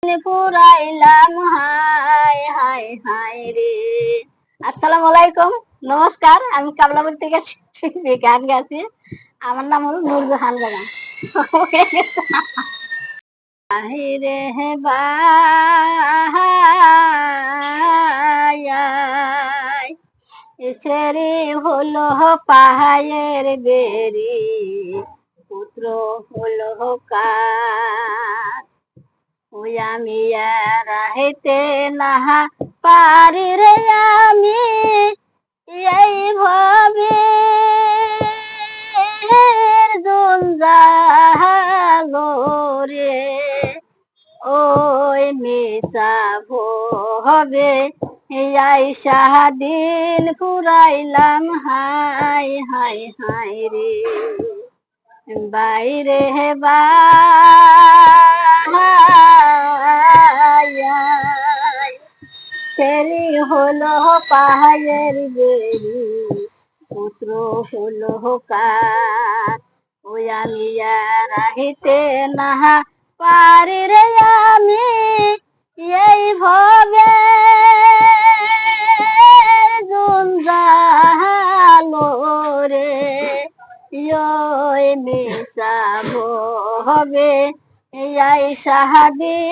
পুরাইলাম high high high রে। আসসালামু আলাইকুম, নমস্কার। আমি কামলাপুর থেকে গান গাচ্ছি। আমার নাম হলো নূরজাহান বেগম। রে এসেরে হলো পাহায়ের বেরি, পুত্র হলো কার। ওই আমি রাহেতে নাহা পারি রে, আমি এই ভাবে জঞ্জালো রে। ওই মেসা হবে আইসা দিন পুরাইলাম হাই হাই হাই রে। বাইরে সেরি হলো পাহাড়ের বেরি, পুত্র হলো কার। ওই আমি রাহিতে নাহা পারি রে, আমি এই ভবে জঞ্জালো রে। মেসা হবে আইসা দিন